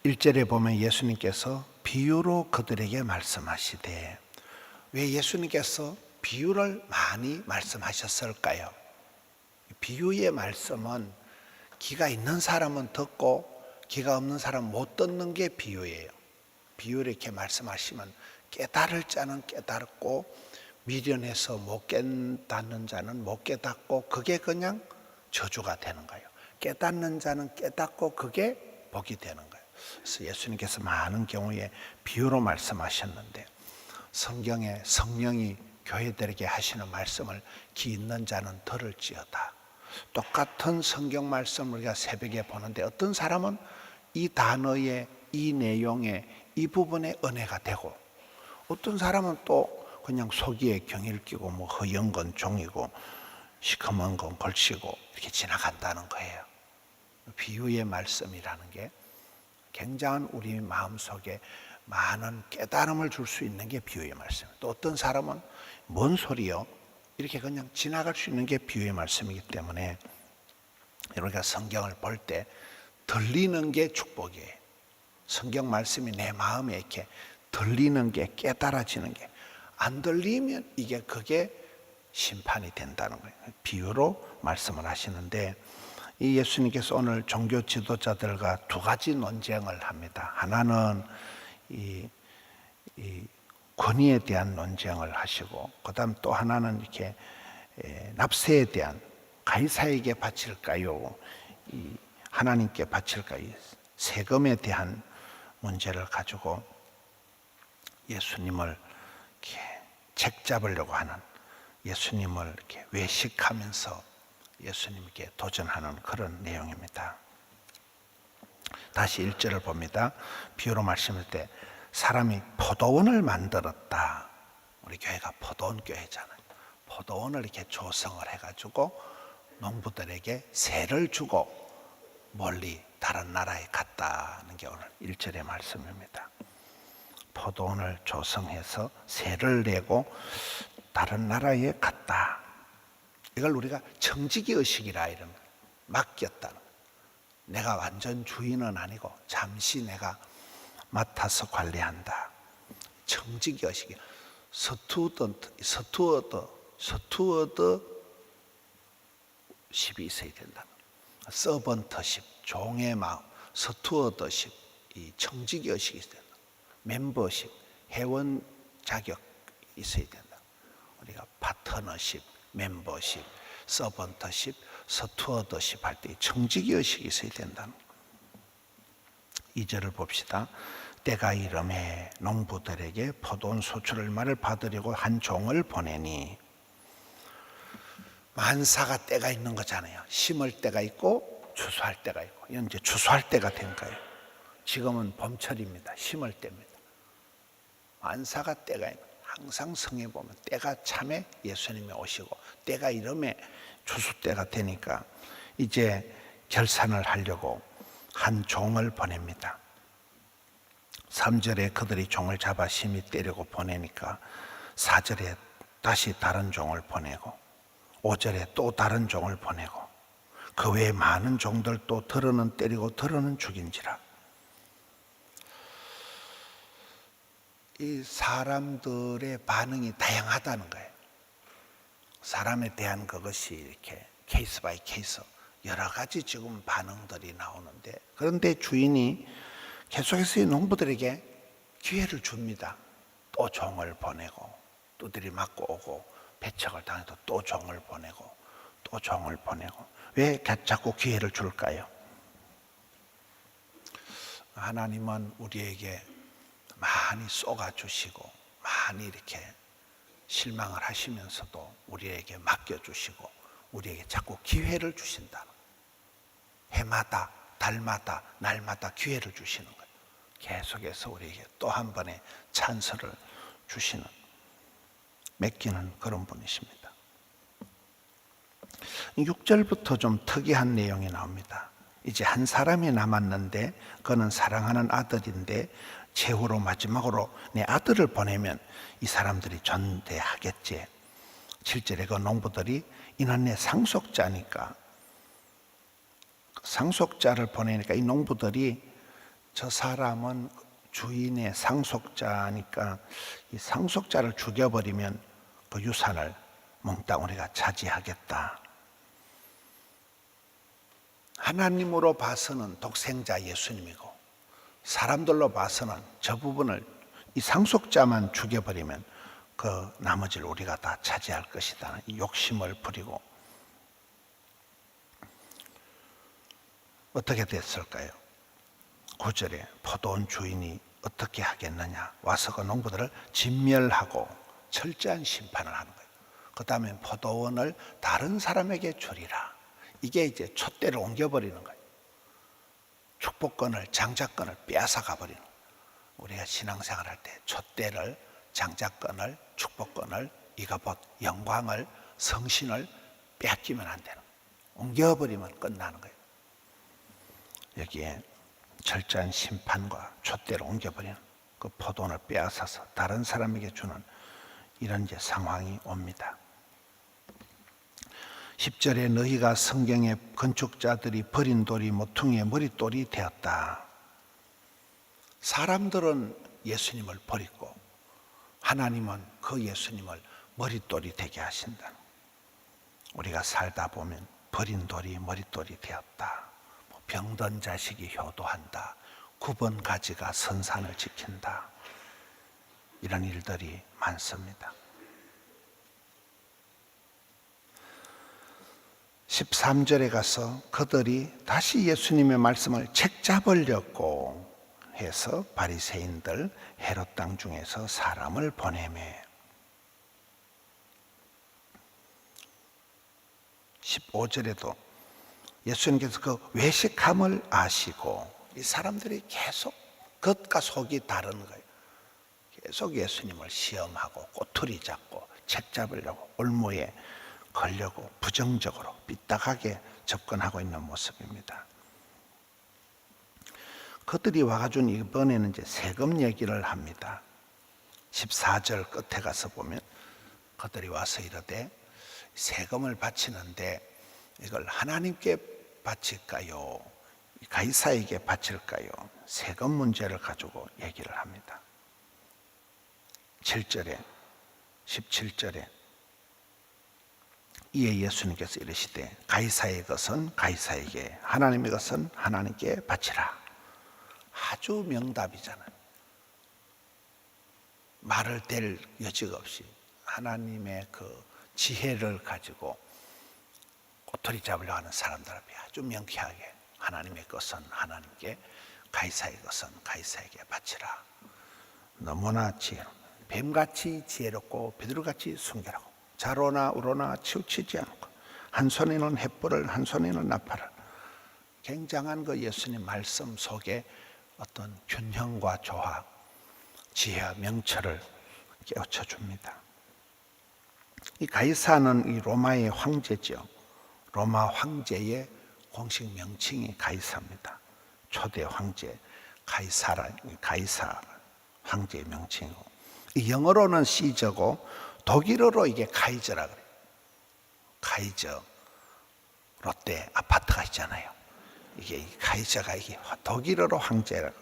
1절에 보면 예수님께서 비유로 그들에게 말씀하시되, 왜 예수님께서 비유를 많이 말씀하셨을까요? 비유의 말씀은 귀가 있는 사람은 듣고 귀가 없는 사람은 못 듣는 게 비유예요. 비유를 이렇게 말씀하시면 깨달을 자는 깨닫고 미련해서 못 깨닫는 자는 못 깨닫고 그게 그냥 저주가 되는 거예요. 깨닫는 자는 깨닫고 그게 복이 되는 거예요. 그래서 예수님께서 많은 경우에 비유로 말씀하셨는데, 성경에 성령이 교회들에게 하시는 말씀을 귀 있는 자는 들을지어다. 똑같은 성경 말씀을 우리가 새벽에 보는데 어떤 사람은 이 단어의 이 내용의 이 부분에 은혜가 되고, 어떤 사람은 또 그냥 속이에 경의를 끼고 뭐 허연 건 종이고 시커먼 건 걸치고 이렇게 지나간다는 거예요. 비유의 말씀이라는 게 굉장한 우리 마음속에 많은 깨달음을 줄 수 있는 게 비유의 말씀이에요. 또 어떤 사람은 뭔 소리요? 이렇게 그냥 지나갈 수 있는 게 비유의 말씀이기 때문에 우리가 성경을 볼 때 들리는 게 축복이에요. 성경 말씀이 내 마음에 이렇게 들리는 게, 깨달아지는 게, 안 들리면 그게 심판이 된다는 거예요. 비유로 말씀을 하시는데, 이 예수님께서 오늘 종교 지도자들과 두 가지 논쟁을 합니다. 하나는 이 권위에 대한 논쟁을 하시고, 그다음 또 하나는 이렇게 납세에 대한, 가이사에게 바칠까요, 하나님께 바칠까요, 세금에 대한 문제를 가지고 예수님을 이렇게 책잡으려고 하는, 예수님을 이렇게 외식하면서 예수님께 도전하는 그런 내용입니다. 다시 1절을 봅니다. 비유로 말씀할 때 사람이 포도원을 만들었다. 우리 교회가 포도원 교회잖아요. 포도원을 이렇게 조성을 해가지고 농부들에게 세를 주고 멀리 다른 나라에 갔다는 게 오늘 1절의 말씀입니다. 포도원을 조성해서 세를 내고 다른 나라에 갔다. 이걸 우리가 청지기 의식이라 이러면 맡겼다는, 내가 완전 주인은 아니고 잠시 내가 맡아서 관리한다. 청지기 의식이 스튜어드십이 있어야 된다. 서번터십, 종의 마음, 스튜어드십, 이 청지기 의식이 있어야 된다. 멤버십, 회원 자격 있어야 된다. 우리가 파트너십, 멤버십, 서번터십, 스튜어드십 할 때 청지기 의식이 있어야 된다는 거예요. 2절을 봅시다. 때가 이름에 농부들에게 포도원 소출 얼마를 받으려고 한 종을 보내니, 만사가 때가 있는 거잖아요. 심을 때가 있고 추수할 때가 있고, 이건 이제 추수할 때가 된 거예요. 지금은 봄철입니다. 심을 때입니다. 만사가 때가 있는, 항상 성에 보면 때가 참에 예수님이 오시고 때가 이름에 추수 때가 되니까 이제 결산을 하려고 한 종을 보냅니다. 3절에 그들이 종을 잡아 심히 때리고 보내니까 4절에 다시 다른 종을 보내고 5절에 또 다른 종을 보내고 그 외에 많은 종들 또 들어는 때리고 들어는 죽인지라. 이 사람들의 반응이 다양하다는 거예요. 사람에 대한 그것이 이렇게 케이스 바이 케이스 여러 가지 지금 반응들이 나오는데, 그런데 주인이 계속해서 이 농부들에게 기회를 줍니다. 또 종을 보내고 두드리 맞고 오고 배척을 당해도 또 종을 보내고 또 종을 보내고. 왜 자꾸 기회를 줄까요? 하나님은 우리에게 많이 쏟아주시고 많이 이렇게 실망을 하시면서도 우리에게 맡겨주시고 우리에게 자꾸 기회를 주신다. 해마다 달마다 날마다 기회를 주시는 거예요. 계속해서 우리에게 또 한 번의 찬스를 주시는, 맡기는 그런 분이십니다. 6절부터 좀 특이한 내용이 나옵니다. 이제 한 사람이 남았는데 그는 사랑하는 아들인데 최후로 마지막으로 내 아들을 보내면 이 사람들이 전대하겠지. 7절에 그 농부들이 이는 내 상속자니까, 상속자를 보내니까 이 농부들이 저 사람은 주인의 상속자니까 이 상속자를 죽여버리면 그 유산을 몽땅 우리가 차지하겠다. 하나님으로 봐서는 독생자 예수님이고 사람들로 봐서는 저 부분을 이 상속자만 죽여버리면 그 나머지를 우리가 다 차지할 것이다. 이 욕심을 부리고 어떻게 됐을까요? 9절에 포도원 주인이 어떻게 하겠느냐, 와서 그 농부들을 진멸하고 철저한 심판을 하는 거예요. 그 다음에 포도원을 다른 사람에게 주리라. 이게 이제 촛대를 옮겨버리는 거예요. 축복권을, 장자권을 빼앗아 가버리는 거예요. 우리가 신앙생활 할 때 촛대를, 장자권을, 축복권을, 이것봇 영광을, 성신을 빼앗기면 안 되는 거예요. 옮겨버리면 끝나는 거예요. 여기에 철저한 심판과 촛대를 옮겨버리는 그 포도원을 빼앗아서 다른 사람에게 주는 이런 이제 상황이 옵니다. 10절에 너희가 성경의 건축자들이 버린 돌이 모퉁이의 머릿돌이 되었다. 사람들은 예수님을 버리고 하나님은 그 예수님을 머릿돌이 되게 하신다. 우리가 살다 보면 버린 돌이 머릿돌이 되었다. 병든 자식이 효도한다. 9번 가지가 선산을 지킨다. 이런 일들이 많습니다. 13절에 가서 그들이 다시 예수님의 말씀을 책잡으려고 해서 바리새인들 헤롯 땅 중에서 사람을 보내매 15절에도 예수님께서 그 외식함을 아시고 이 사람들이 계속 겉과 속이 다른 거예요. 계속 예수님을 시험하고 꼬투리 잡고 책잡으려고 올무에 걸려고 부정적으로 삐딱하게 접근하고 있는 모습입니다. 그들이 와가지고 이번에는 이제 세금 얘기를 합니다. 14절 끝에 가서 보면 그들이 와서 이르되 세금을 바치는데 이걸 하나님께 바칠까요? 가이사에게 바칠까요? 세금 문제를 가지고 얘기를 합니다. 7절에 17절에 이에 예수님께서 이르시되 가이사의 것은 가이사에게 하나님의 것은 하나님께 바치라. 아주 명답이잖아요. 말을 댈 여지가 없이 하나님의 그 지혜를 가지고 꼬투리 잡으려고 하는 사람들 앞에 아주 명쾌하게 하나님의 것은 하나님께, 가이사의 것은 가이사에게 바치라. 너무나 지혜롭고 뱀같이 지혜롭고 비둘기같이 순결하고 자로나 우로나 치우치지 않고 한 손에는 횃불을 한 손에는 나팔을. 굉장한 그 예수님 말씀 속에 어떤 균형과 조화, 지혜와 명철을 깨우쳐 줍니다. 이 가이사는 이 로마의 황제죠. 로마 황제의 공식 명칭이 가이사입니다. 초대 황제 가이사 황제의 명칭이고, 이 영어로는 시저고 독일어로 이게 카이저라 그래요. 카이저, 롯데 아파트가 있잖아요. 이게 카이저가 이게 독일어로 황제라고.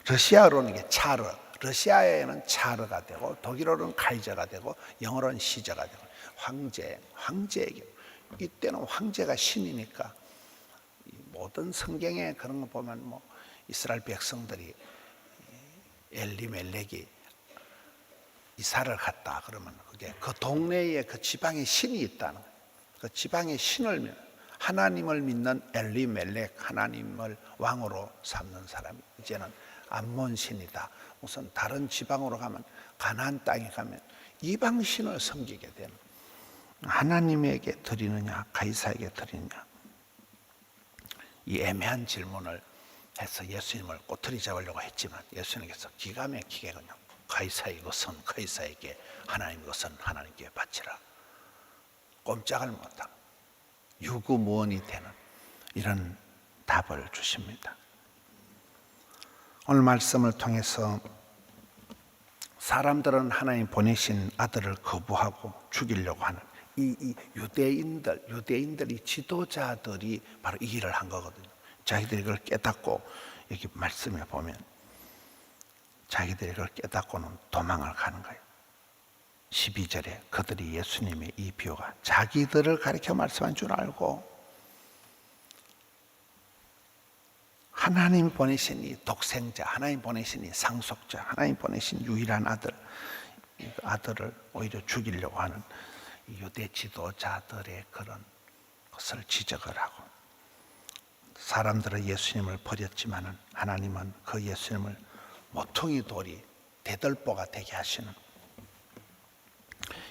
러시아어로는 이게 차르. 러시아에는 차르가 되고 독일어로는 카이저가 되고 영어로는 시저가 되고 황제에게. 이때는 황제가 신이니까 모든 성경에 그런 거 보면 뭐 이스라엘 백성들이 엘리멜렉이 이사를 갔다 그러면 그게 그 동네에 그 지방에 신이 있다는 거예요. 그 지방의 신을 하나님을 믿는 엘리멜렉, 하나님을 왕으로 삼는 사람이 이제는 암몬 신이다. 무슨 다른 지방으로 가면 가나안 땅에 가면 이방 신을 섬기게 되는, 하나님에게 드리느냐 가이사에게 드리느냐, 이 애매한 질문을 해서 예수님을 꼬투리 잡으려고 했지만 예수님께서 기가 막히게 그냥 가이사의 것은 가이사에게, 하나님의 것은 하나님께 바치라. 꼼짝을 못하고 유구무원이 되는 이런 답을 주십니다. 오늘 말씀을 통해서 사람들은 하나님 보내신 아들을 거부하고 죽이려고 하는 이 유대인들이 지도자들이 바로 이 일을 한 거거든요. 자기들이 이걸 깨닫고 여기 말씀에 보면 자기들이 그걸 깨닫고는 도망을 가는 거예요. 12절에 그들이 예수님의 이 비유가 자기들을 가리켜 말씀한 줄 알고 하나님 보내신 이 독생자, 하나님 보내신 이 상속자, 하나님 보내신 유일한 아들, 이 아들을 오히려 죽이려고 하는 유대 지도자들의 그런 것을 지적을 하고, 사람들은 예수님을 버렸지만은 하나님은 그 예수님을 모퉁이 돌이 대들보가 되게 하시는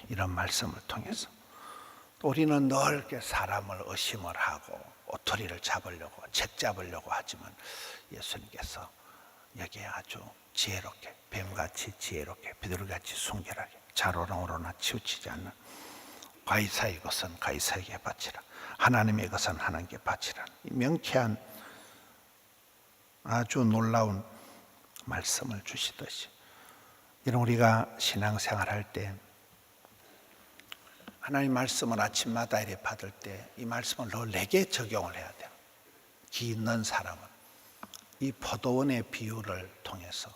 이런 말씀을 통해서, 또 우리는 늘 이렇게 사람을 의심을 하고 오토리를 잡으려고 책 잡으려고 하지만 예수님께서 여기에 아주 지혜롭게, 뱀같이 지혜롭게, 비둘기같이 순결하게, 자로로나 치우치지 않는, 가이사의 것은 가이사에게 바치라, 하나님의 것은 하나님께 바치라, 이 명쾌한 아주 놀라운 말씀을 주시듯이, 이런 우리가 신앙생활할 때 하나님 말씀을 아침마다 이렇게 받을 때 이 말씀을 늘 내게 적용을 해야 돼요. 기 있는 사람은 이 포도원의 비유를 통해서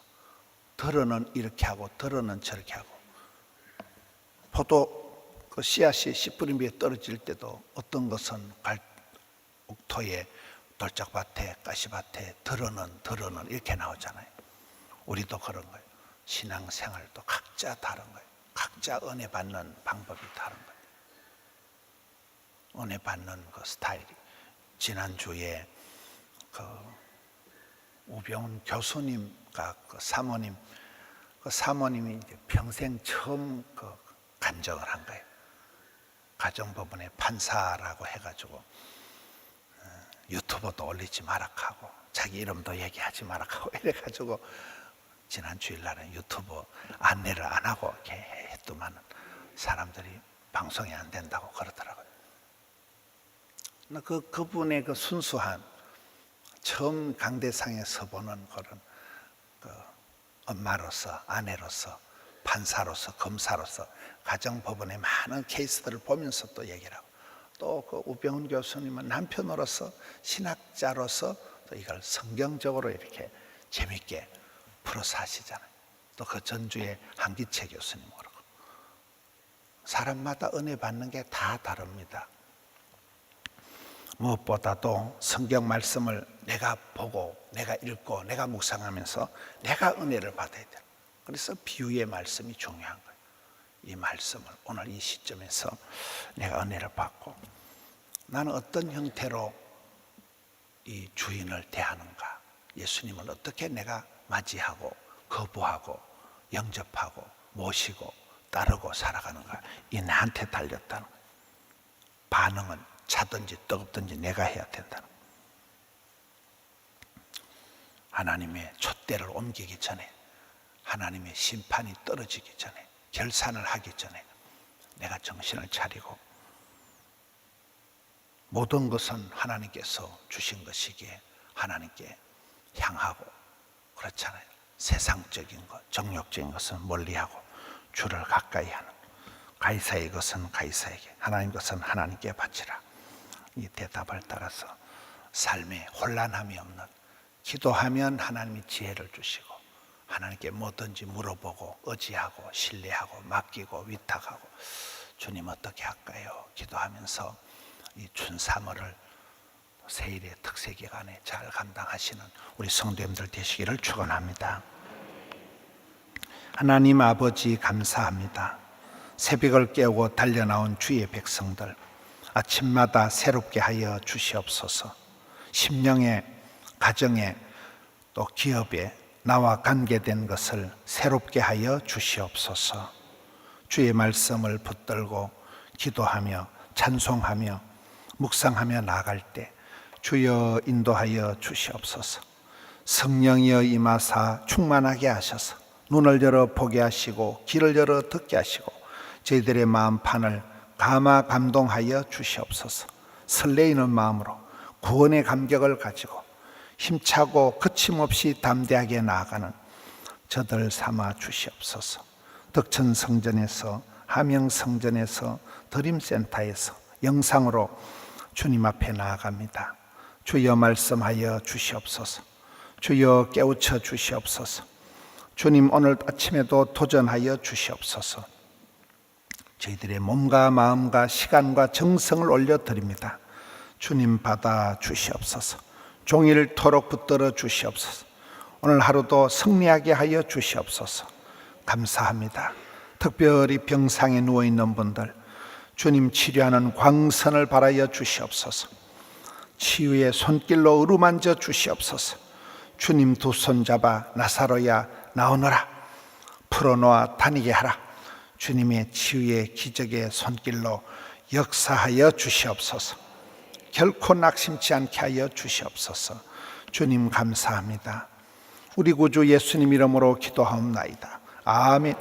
들어는 이렇게 하고 들어는 저렇게 하고, 포도 그 씨앗이 씨 뿌린 위에 떨어질 때도 어떤 것은 옥토에, 돌짝밭에, 가시밭에, 들어는 이렇게 나오잖아요. 우리도 그런 거예요. 신앙생활도 각자 다른 거예요. 각자 은혜 받는 방법이 다른 거예요. 은혜 받는 그 스타일이, 지난주에 그 우병훈 교수님과 그 사모님이 이제 평생 처음 그 간증을 한 거예요. 가정법원의 판사라고 해가지고 유튜브도 올리지 마라 하고 자기 이름도 얘기하지 마라 하고 이래가지고 지난 주일날은 유튜브 안내를 안 하고 이렇게 했더만 사람들이 방송이 안 된다고 그러더라고요. 그분의 그 순수한 처음 강대상에 서보는 그런 그 엄마로서, 아내로서, 판사로서, 검사로서 가정법원의 많은 케이스들을 보면서 또 얘기를 하고, 또 그 우병훈 교수님은 남편으로서, 신학자로서 또 이걸 성경적으로 이렇게 재밌게 풀어서 하시잖아요. 또 그 전주에 한기채 교수님 그러고, 사람마다 은혜 받는 게 다 다릅니다. 무엇보다도 성경 말씀을 내가 보고, 내가 읽고, 내가 묵상하면서 내가 은혜를 받아야 돼요. 그래서 비유의 말씀이 중요한 거예요. 이 말씀을 오늘 이 시점에서 내가 은혜를 받고 나는 어떤 형태로 이 주인을 대하는가, 예수님을 어떻게 내가 맞이하고 거부하고 영접하고 모시고 따르고 살아가는가, 이 나한테 달렸다는 거예요. 반응은 차든지 뜨겁든지 내가 해야 된다는 거예요. 하나님의 촛대를 옮기기 전에, 하나님의 심판이 떨어지기 전에, 결산을 하기 전에 내가 정신을 차리고, 모든 것은 하나님께서 주신 것이기에 하나님께 향하고, 그렇잖아요. 세상적인 것, 정욕적인 것은 멀리하고 주를 가까이 하는, 가이사의 것은 가이사에게, 하나님 것은 하나님께 바치라. 이 대답을 따라서 삶에 혼란함이 없는, 기도하면 하나님이 지혜를 주시고 하나님께 뭐든지 물어보고 의지하고 신뢰하고 맡기고 위탁하고, 주님 어떻게 할까요? 기도하면서 이 춘삼월을 세일의 특세 기간에 잘 감당하시는 우리 성도님들 되시기를 축원합니다. 하나님 아버지 감사합니다. 새벽을 깨우고 달려나온 주의 백성들, 아침마다 새롭게 하여 주시옵소서. 심령에, 가정에, 또 기업에 나와 관계된 것을 새롭게 하여 주시옵소서. 주의 말씀을 붙들고 기도하며 찬송하며 묵상하며 나아갈 때 주여 인도하여 주시옵소서. 성령이여 임하사 충만하게 하셔서 눈을 열어 보게 하시고 귀를 열어 듣게 하시고 저희들의 마음판을 감동하여 주시옵소서. 설레이는 마음으로 구원의 감격을 가지고 힘차고 거침없이 담대하게 나아가는 저들 삼아 주시옵소서. 덕천성전에서, 함영성전에서, 드림센터에서 영상으로 주님 앞에 나아갑니다. 주여 말씀하여 주시옵소서. 주여 깨우쳐 주시옵소서. 주님, 오늘 아침에도 도전하여 주시옵소서. 저희들의 몸과 마음과 시간과 정성을 올려드립니다. 주님, 받아 주시옵소서. 종일토록 붙들어 주시옵소서. 오늘 하루도 승리하게 하여 주시옵소서. 감사합니다. 특별히 병상에 누워있는 분들, 주님 치료하는 광선을 바라여 주시옵소서. 치유의 손길로 어루만져 주시옵소서. 주님 두 손 잡아 나사로야 나오너라, 풀어놓아 다니게 하라. 주님의 치유의 기적의 손길로 역사하여 주시옵소서. 결코 낙심치 않게 하여 주시옵소서. 주님 감사합니다. 우리 구주 예수님 이름으로 기도하옵나이다. 아멘.